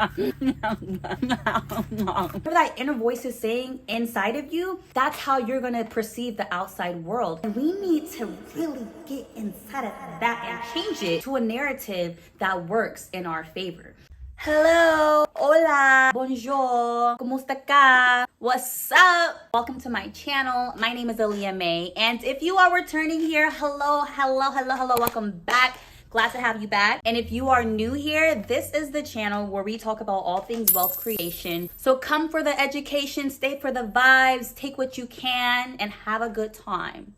Whatever that inner voice is saying inside of you, that's how you're gonna perceive the outside world. And we need to really get inside of that and change it to a narrative that works in our favor. Hello, hola, bonjour, ¿cómo está? What's up? Welcome to my channel. My name is imaleahmae, and if you are returning here, hello, welcome back. Glad to have you back. And if you are new here, this is the channel where we talk about all things wealth creation. So come for the education, stay for the vibes, take what you can, and have a good time.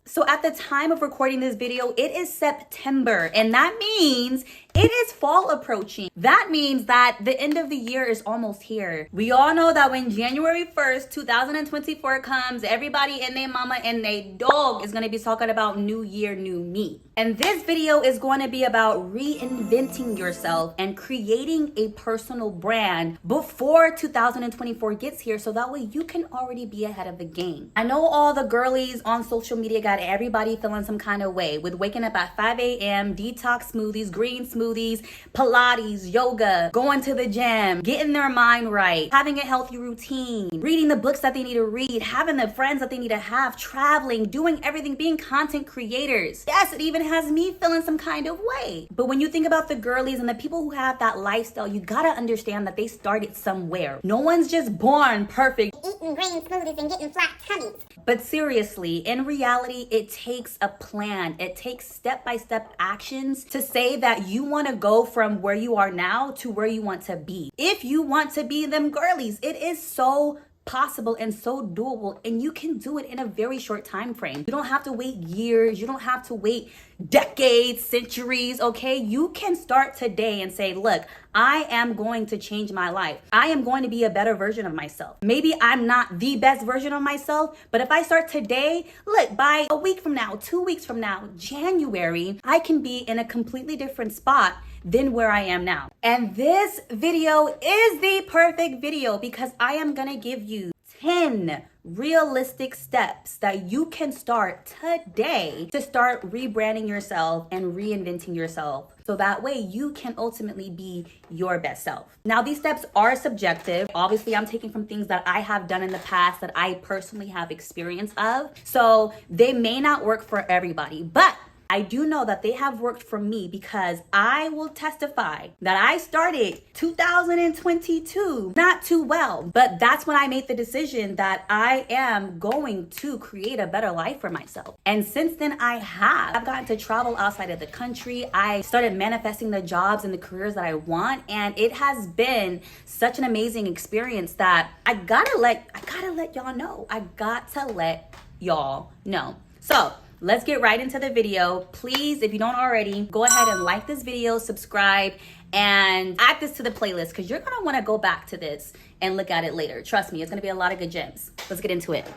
So at the time of recording this video, it is September, and that means it is fall approaching. That means that the end of the year is almost here. We all know that when January 1st, 2024 comes, everybody and their mama and their dog is gonna be talking about new year, new me. And this video is going to be about reinventing yourself and creating a personal brand before 2024 gets here, so that way you can already be ahead of the game. I know all the girlies on social media got everybody feeling some kind of way with waking up at 5 a.m., detox smoothies, green smoothies, Pilates, yoga, going to the gym, getting their mind right, having a healthy routine, reading the books that they need to read, having the friends that they need to have, traveling, doing everything, being content creators. Yes, it even has me feeling some kind of way. But when you think about the girlies and the people who have that lifestyle, you gotta understand that they started somewhere. No one's just born perfect, eating green smoothies and getting flat tummies. But seriously, in reality, it takes a plan. It takes step-by-step actions to say that you want to go from where you are now to where you want to be. If you want to be them girlies, it is so possible and so doable, and you can do it in a very short time frame. You don't have to wait years. You don't have to wait decades, centuries, okay? You can start today and say, look, I am going to change my life. I am going to be a better version of myself. Maybe I'm not the best version of myself, but if I start today, look, by a week from now, 2 weeks from now, January, I can be in a completely different spot than where I am now. And this video is the perfect video because I am gonna give you 10 realistic steps that you can start today to start rebranding yourself and reinventing yourself, so that way you can ultimately be your best self. Now, these steps are subjective. Obviously, I'm taking from things that I have done in the past that I personally have experience of, so they may not work for everybody, but I do know that they have worked for me because I will testify that I started 2022 not too well, but that's when I made the decision that I am going to create a better life for myself. And since then I've gotten to travel outside of the country. I started manifesting the jobs and the careers that I want, and it has been such an amazing experience that I gotta let y'all know. I got to let y'all know. So let's get right into the video. Please, if you don't already, go ahead and like this video, subscribe, and add this to the playlist because you're gonna wanna go back to this and look at it later. Trust me, it's gonna be a lot of good gems. Let's get into it.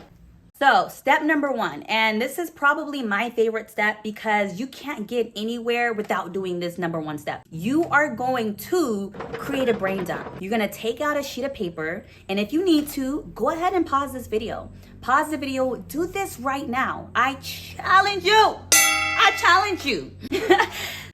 So step number 1, and this is probably my favorite step because you can't get anywhere without doing this number 1 step. You are going to create a brain dump. You're gonna take out a sheet of paper, and if you need to, go ahead and pause this video. Pause the video, do this right now. I challenge you.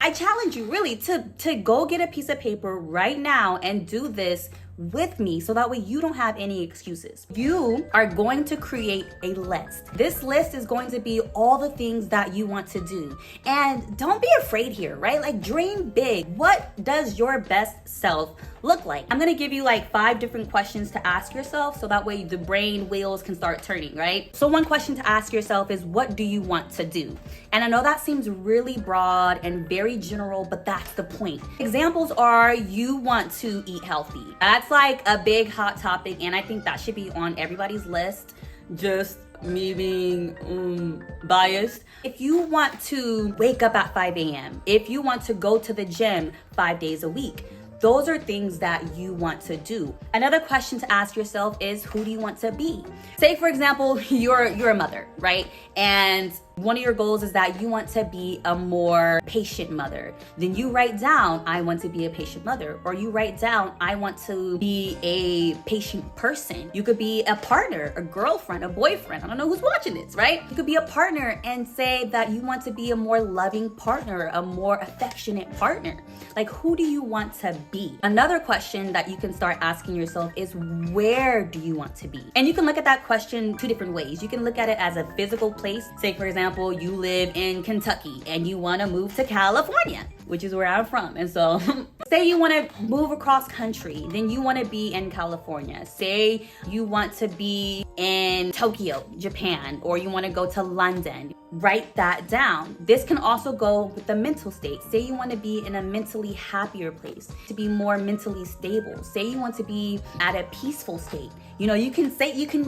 I challenge you really to go get a piece of paper right now and do this with me, so that way you don't have any excuses. You are going to create a list. This list is going to be all the things that you want to do. And don't be afraid here, right? Like, dream big. What does your best self look like? I'm gonna give you like 5 different questions to ask yourself, so that way the brain wheels can start turning, right? So one question to ask yourself is, what do you want to do? And I know that seems really broad and very general, but that's the point. Examples are, you want to eat healthy. That's like a big hot topic, and I think that should be on everybody's list. Just me being biased. If you want to wake up at 5 a.m., if you want to go to the gym 5 days a week, those are things that you want to do. Another question to ask yourself is, who do you want to be? Say, for example, you're a mother, right? And one of your goals is that you want to be a more patient mother. Then you write down, I want to be a patient mother. Or you write down, I want to be a patient person. You could be a partner, a girlfriend, a boyfriend. I don't know who's watching this, right? You could be a partner and say that you want to be a more loving partner, a more affectionate partner. Like, who do you want to be? Another question that you can start asking yourself is, where do you want to be? And you can look at that question two different ways. You can look at it as a physical place. Say, for example, you live in Kentucky and you want to move to California, which is where I'm from. And so say you want to move across country, then you want to be in California. Say you want to be in Tokyo, Japan, or you want to go to London. Write that down. This can also go with the mental state. Say you want to be in a mentally happier place, to be more mentally stable. Say you want to be at a peaceful state. You know, you can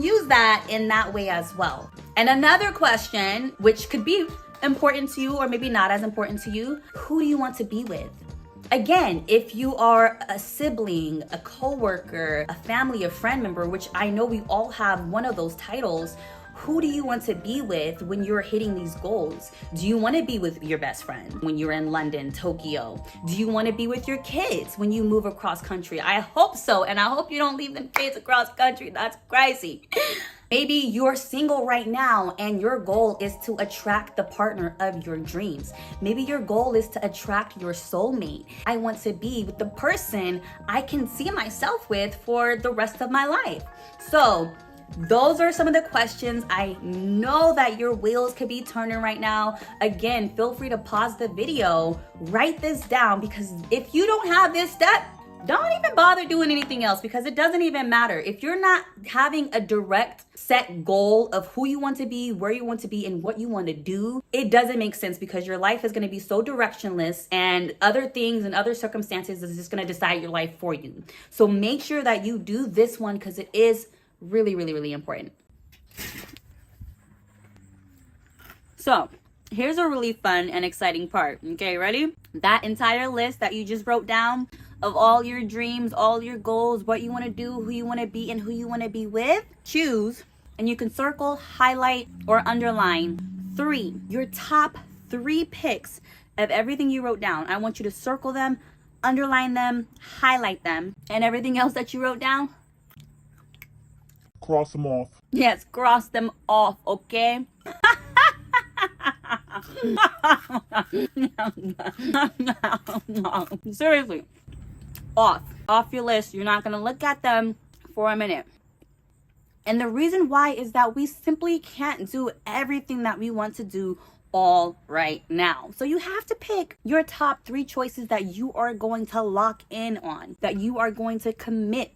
use that in that way as well. And another question, which could be important to you or maybe not as important to you, who do you want to be with? Again, if you are a sibling, a coworker, a family, a friend member, which I know we all have one of those titles, who do you want to be with when you're hitting these goals? Do you want to be with your best friend when you're in London, Tokyo? Do you want to be with your kids when you move across country? I hope so, and I hope you don't leave them kids across country. That's crazy. Maybe you're single right now and your goal is to attract the partner of your dreams. Maybe your goal is to attract your soulmate. I want to be with the person I can see myself with for the rest of my life. So those are some of the questions. I know that your wheels could be turning right now. Again, feel free to pause the video, write this down, because if you don't have this step, don't even bother doing anything else, because it doesn't even matter. If you're not having a direct set goal of who you want to be, where you want to be, and what you want to do, it doesn't make sense, because your life is going to be so directionless and other things and other circumstances is just going to decide your life for you. So make sure that you do this one, because it is really, really, really important. So here's a really fun and exciting part. Okay, ready? That entire list that you just wrote down of all your dreams, all your goals, what you want to do, who you want to be, and who you want to be with, choose, and you can circle, highlight, or underline your top 3 picks of everything you wrote down. I want you to circle them, underline them, highlight them, and everything else that you wrote down, cross them off. yes, cross them off, okay? Seriously, off your list. You're not gonna look at them for a minute. And the reason why is that we simply can't do everything that we want to do all right now. So you have to pick your top 3 choices that you are going to lock in on, that you are going to commit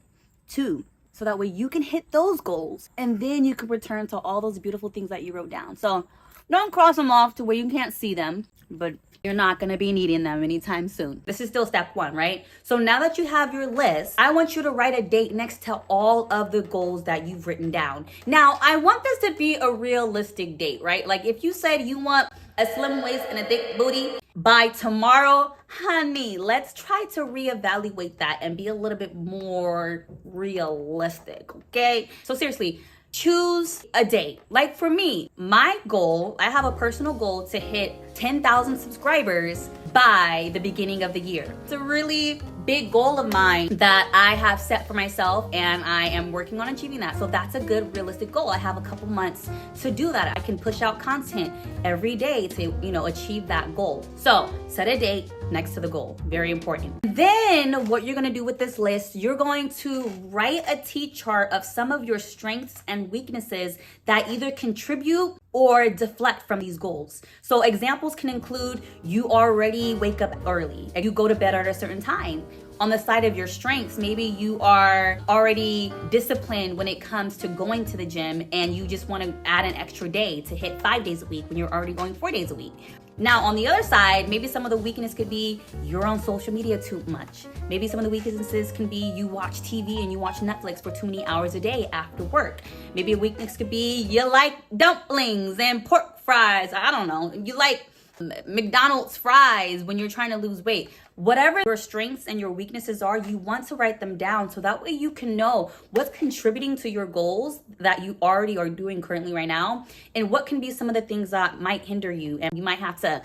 to. So that way you can hit those goals, and then you can return to all those beautiful things that you wrote down. So don't cross them off to where you can't see them, but you're not going to be needing them anytime soon. This is still step 1, right? So now that you have your list, I want you to write a date next to all of the goals that you've written down. Now, I want this to be a realistic date, right? Like if you said you want a slim waist and a thick booty by tomorrow, honey, let's try to reevaluate that and be a little bit more realistic, okay? So seriously, choose a date. Like for me, my goal, I have a personal goal to hit 10,000 subscribers by the beginning of the year. It's a really big goal of mine that I have set for myself, and I am working on achieving that. So that's a good realistic goal. I have a couple months to do that. I can push out content every day to, achieve that goal. So set a date next to the goal. Very important. Then what you're gonna do with this list, you're going to write a T-chart of some of your strengths and weaknesses that either contribute or deflect from these goals. So examples can include you already wake up early and you go to bed at a certain time. On the side of your strengths, maybe you are already disciplined when it comes to going to the gym and you just want to add an extra day to hit 5 days a week when you're already going 4 days a week. Now, on the other side, maybe some of the weakness could be you're on social media too much. Maybe some of the weaknesses can be you watch TV and you watch Netflix for too many hours a day after work. Maybe a weakness could be you like dumplings and pork fries. I don't know. You like McDonald's fries when you're trying to lose weight. Whatever your strengths and your weaknesses are, you want to write them down so that way you can know what's contributing to your goals that you already are doing currently right now, and what can be some of the things that might hinder you, and you might have to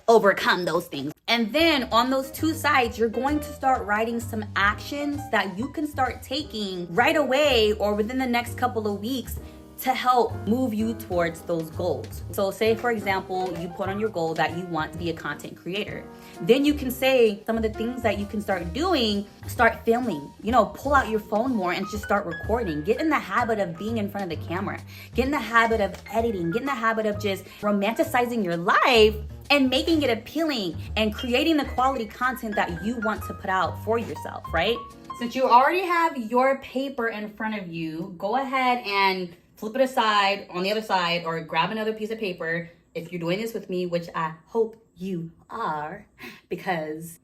overcome those things. And then on those two sides, you're going to start writing some actions that you can start taking right away or within the next couple of weeks to help move you towards those goals. So say, for example, you put on your goal that you want to be a content creator. Then you can say some of the things that you can start doing. Start filming, pull out your phone more and just start recording. Get in the habit of being in front of the camera. Get in the habit of editing. Get in the habit of just romanticizing your life and making it appealing and creating the quality content that you want to put out for yourself, right? Since you already have your paper in front of you, go ahead and flip it aside on the other side, or grab another piece of paper if you're doing this with me, which I hope you are, because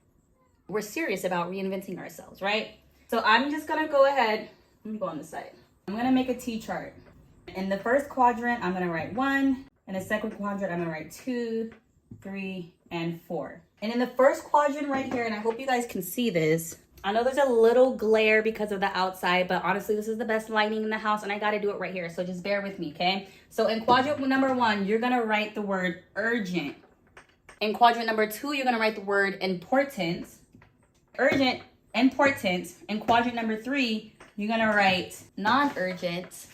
we're serious about reinventing ourselves, right? So I'm just gonna go ahead, let me go on this side. I'm gonna make a T-chart. In the first quadrant, I'm gonna write 1. In the second quadrant, I'm gonna write 2, 3, and 4. And in the first quadrant right here, and I hope you guys can see this, I know there's a little glare because of the outside, but honestly, this is the best lighting in the house and I got to do it right here. So just bear with me, okay? So in quadrant number 1, you're going to write the word urgent. In quadrant number 2, you're going to write the word important. Urgent, important. In quadrant number 3, you're going to write non-urgent.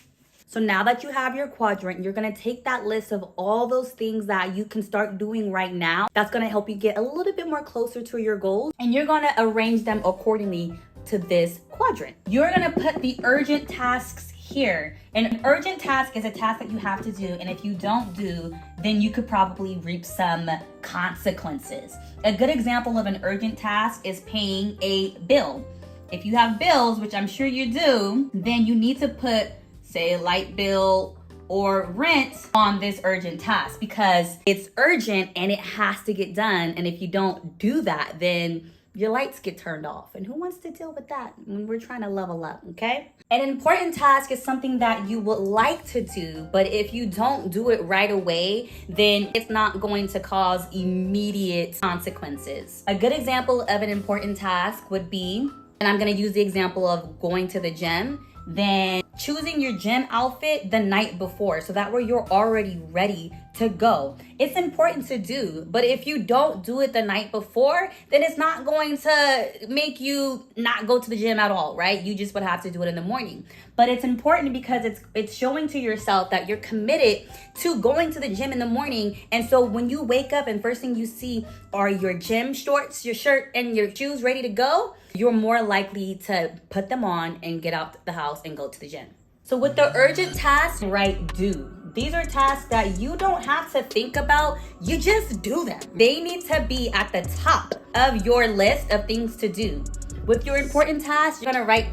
So now that you have your quadrant, you're going to take that list of all those things that you can start doing right now. That's going to help you get a little bit more closer to your goals. And you're going to arrange them accordingly to this quadrant. You're going to put the urgent tasks here. An urgent task is a task that you have to do. And if you don't do, then you could probably reap some consequences. A good example of an urgent task is paying a bill. If you have bills, which I'm sure you do, then you need to put, say, a light bill or rent on this urgent task because it's urgent and it has to get done. And if you don't do that, then your lights get turned off. And who wants to deal with that when we're trying to level up, okay? An important task is something that you would like to do, but if you don't do it right away, then it's not going to cause immediate consequences. A good example of an important task would be, and I'm gonna use the example of going to the gym, then choosing your gym outfit the night before so that way you're already ready to go. It's important to do, but if you don't do it the night before, then it's not going to make you not go to the gym at all, right? You just would have to do it in the morning. But it's important because it's showing to yourself that you're committed to going to the gym in the morning. And so when you wake up and first thing you see are your gym shorts, your shirt, and your shoes ready to go, you're more likely to put them on and get out the house and go to the gym. So with the urgent tasks, write do. These are tasks that you don't have to think about, you just do them. They need to be at the top of your list of things to do. With your important tasks, you're gonna write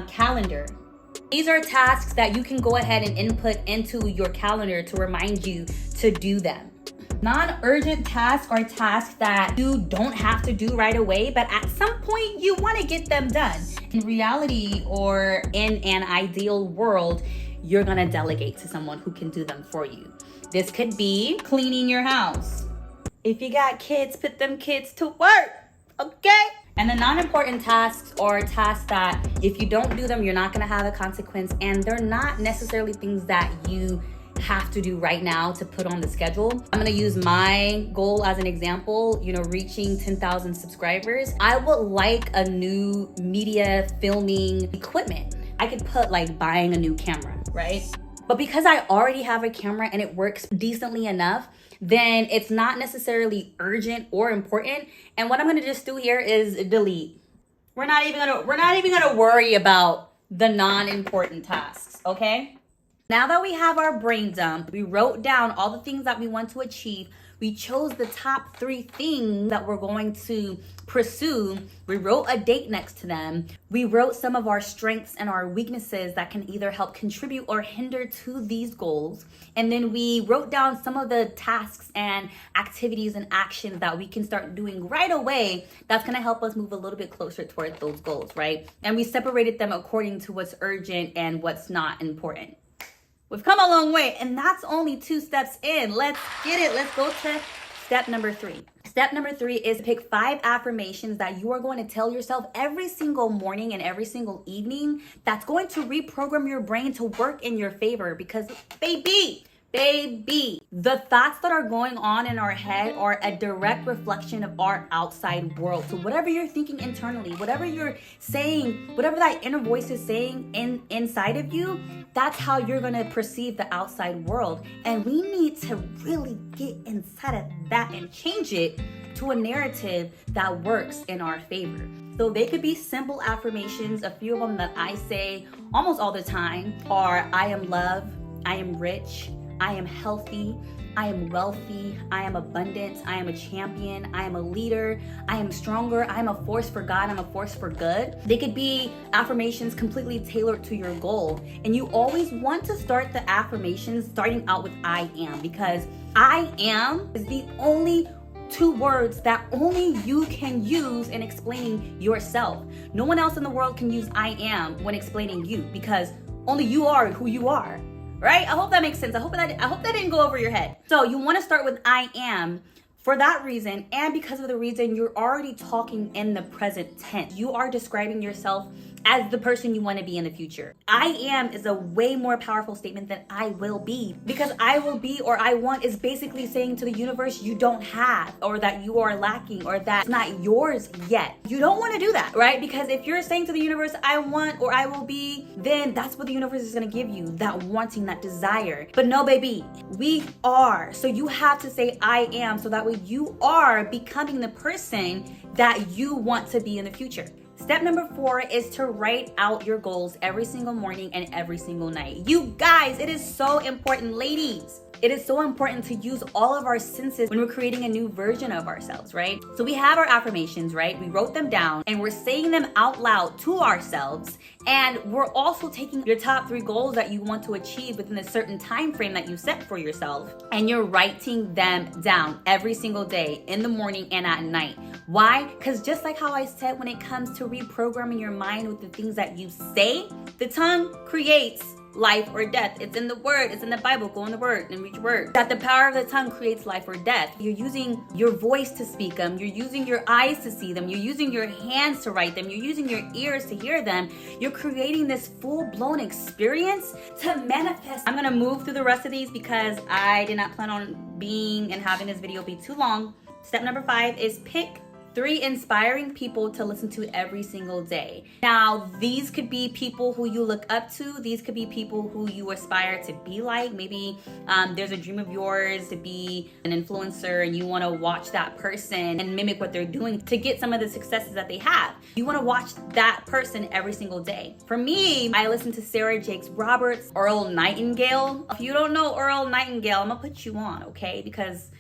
calendar. These are tasks that you can go ahead and input into your calendar to remind you to do them. Non-urgent tasks are tasks that you don't have to do right away, but at some point you want to get them done. In reality, or in an ideal world, you're going to delegate to someone who can do them for you. This could be cleaning your house. If you got kids, put them kids to work, okay? And the non-important tasks are tasks that if you don't do them, you're not going to have a consequence, and they're not necessarily things that you have to do right now to put on the schedule. I'm gonna use my goal as an example, reaching 10,000 subscribers. I would like a new media filming equipment. I could put like buying a new camera, right? But because I already have a camera and it works decently enough, then it's not necessarily urgent or important. And what I'm gonna just do here is delete. We're not even gonna worry about the non-important tasks, okay? Now that we have our brain dump, we wrote down all the things that we want to achieve. We chose the top 3 things that we're going to pursue. We wrote a date next to them. We wrote some of our strengths and our weaknesses that can either help contribute or hinder to these goals. And then we wrote down some of the tasks and activities and actions that we can start doing right away that's going to help us move a little bit closer towards those goals, right? And we separated them according to what's urgent and what's not important. We've come a long way, and that's only 2 steps in. Let's get it. Let's go to Step number 3. Step number 3 is pick 5 affirmations that you are going to tell yourself every single morning and every single evening that's going to reprogram your brain to work in your favor. Because baby, the thoughts that are going on in our head are a direct reflection of our outside world. So whatever you're thinking internally, whatever you're saying, whatever that inner voice is saying inside of you, that's how you're going to perceive the outside world. And we need to really get inside of that and change it to a narrative that works in our favor. So they could be simple affirmations. A few of them that I say almost all the time are: I am love, I am rich, I am healthy, I am wealthy, I am abundant, I am a champion, I am a leader, I am stronger, I am a force for God, I'm a force for good. They could be affirmations completely tailored to your goal. And you always want to start the affirmations starting out with I am, because I am is the only 2 words that only you can use in explaining yourself. No one else in the world can use I am when explaining you, because only you are who you are. Right? I hope that makes sense. I hope that didn't go over your head. So you want to start with I am for that reason, and because of the reason you're already talking in the present tense. You are describing yourself as the person you want to be in the future. I am is a way more powerful statement than I will be, because I will be or I want is basically saying to the universe you don't have, or that you are lacking, or that's not yours yet. You don't want to do that, right? Because if you're saying to the universe I want or I will be, then that's what the universe is going to give you, that wanting, that desire. But no, baby, we are. So you have to say I am, so that way you are becoming the person that you want to be in the future. Step number 4 is to write out your goals every single morning and every single night. You guys, it is so important, ladies. It is so important to use all of our senses when we're creating a new version of ourselves, right? So we have our affirmations, right? We wrote them down and we're saying them out loud to ourselves. And we're also taking your top 3 goals that you want to achieve within a certain time frame that you set for yourself, and you're writing them down every single day, in the morning and at night. Why? Because just like how I said, when it comes to reprogramming your mind with the things that you say, the tongue creates life or death. It's in the word, it's in the Bible. Go in the word and read your word. That the power of the tongue creates life or death. You're using your voice to speak them. You're using your eyes to see them. You're using your hands to write them. You're using your ears to hear them. You're creating this full-blown experience to manifest. I'm gonna move through the rest of these because I did not plan on being and having this video be too long. Step number 5 is pick 3 inspiring people to listen to every single day. Now, these could be people who you look up to. These could be people who you aspire to be like. Maybe there's a dream of yours to be an influencer and you want to watch that person and mimic what they're doing to get some of the successes that they have. You want to watch that person every single day. For me, I listen to Sarah Jakes Roberts, Earl Nightingale. If you don't know Earl Nightingale, I'm gonna put you on, okay? Because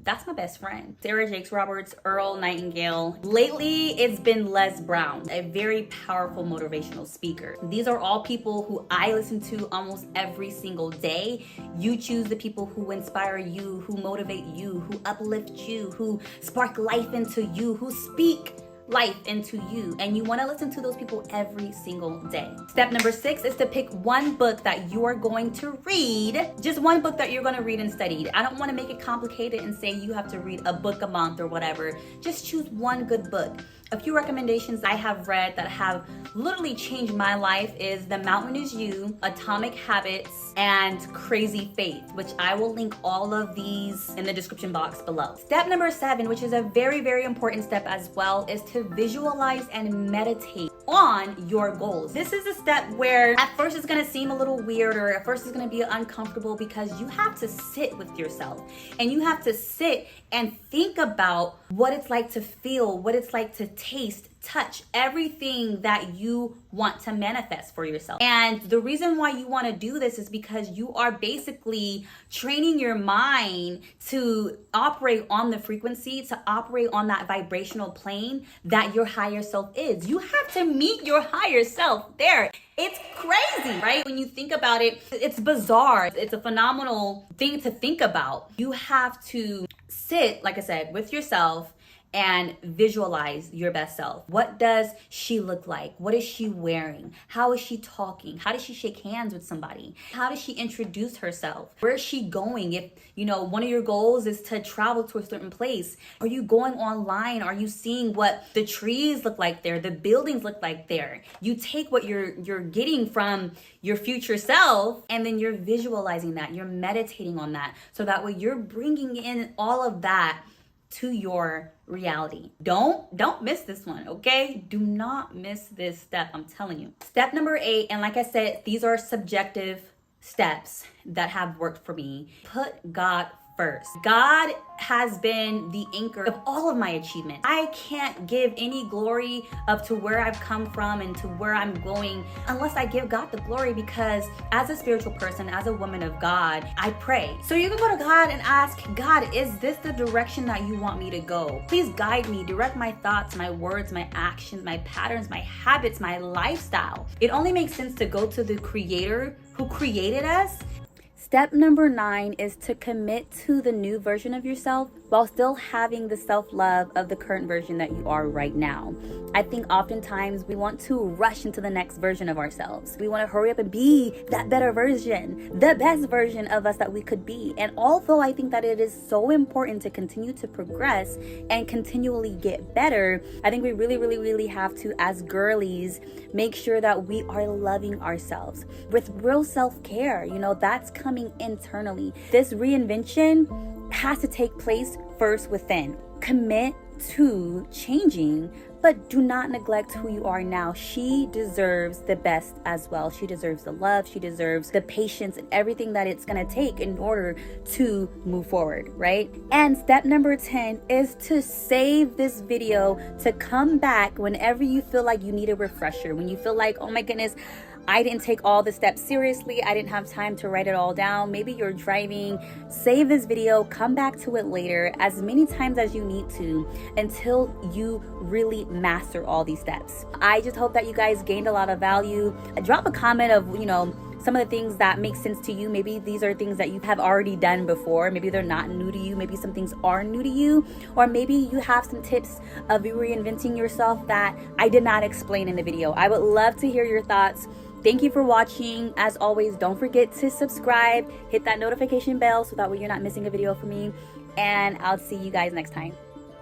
that's my best friend. Sarah Jakes Roberts, Earl Nightingale. Lately, it's been Les Brown, a very powerful motivational speaker. These are all people who I listen to almost every single day. You choose the people who inspire you, who motivate you, who uplift you, who spark life into you, who speak life into you, and you want to listen to those people every single day. Step number 6 is to pick one book that you are going to read. Just one book that you're going to read and study. I don't want to make it complicated and say you have to read a book a month or whatever. Just choose one good book. A few recommendations I have read that have literally changed my life is The Mountain Is You, Atomic Habits, and Crazy Faith, which I will link all of these in the description box below. Step number 7, which is a very, very important step as well, is to visualize and meditate on your goals. This is a step where at first it's gonna seem a little weird, or at first it's gonna be uncomfortable, because you have to sit with yourself and you have to sit and think about what it's like to feel, what it's like to taste, touch, everything that you want to manifest for yourself. And the reason why you want to do this is because you are basically training your mind to operate on the frequency, to operate on that vibrational plane that your higher self is. You have to meet your higher self there. It's crazy, right? When you think about it, it's bizarre. It's a phenomenal thing to think about. You have to sit, like I said, with yourself and visualize your best self. What does she look like? What is she wearing? How is she talking? How does she shake hands with somebody? How does she introduce herself? Where is she going? If, one of your goals is to travel to a certain place, are you going online? Are you seeing what the trees look like there, the buildings look like there? You take what you're getting from your future self, and then you're visualizing that, you're meditating on that, so that way you're bringing in all of that to your reality. Don't miss this one, okay? Do not miss this step, I'm telling you. Step number 8, and like I said, these are subjective steps that have worked for me. Put God first. God has been the anchor of all of my achievements. I can't give any glory up to where I've come from and to where I'm going unless I give God the glory, because as a spiritual person, as a woman of God, I pray. So you can go to God and ask, God, is this the direction that you want me to go? Please guide me, direct my thoughts, my words, my actions, my patterns, my habits, my lifestyle. It only makes sense to go to the Creator who created us. Step number 9 is to commit to the new version of yourself while still having the self-love of the current version that you are right now. I think oftentimes we want to rush into the next version of ourselves. We want to hurry up and be that better version, the best version of us that we could be. And although I think that it is so important to continue to progress and continually get better, I think we really have to, as girlies, make sure that we are loving ourselves with real self-care. That's coming internally. This reinvention has to take place first within. Commit to changing, but do not neglect who you are now. She deserves the best as well. She deserves the love. She deserves the patience and everything that it's going to take in order to move forward, right? And step number 10 is to save this video to come back whenever you feel like you need a refresher, when you feel like, oh my goodness, I didn't take all the steps seriously. I didn't have time to write it all down. Maybe you're driving. Save this video, come back to it later as many times as you need to until you really master all these steps. I just hope that you guys gained a lot of value. Drop a comment of, some of the things that make sense to you. Maybe these are things that you have already done before. Maybe they're not new to you. Maybe some things are new to you. Or maybe you have some tips of reinventing yourself that I did not explain in the video. I would love to hear your thoughts. Thank you for watching. As always, don't forget to subscribe, hit that notification bell so that way you're not missing a video from me. And I'll see you guys next time.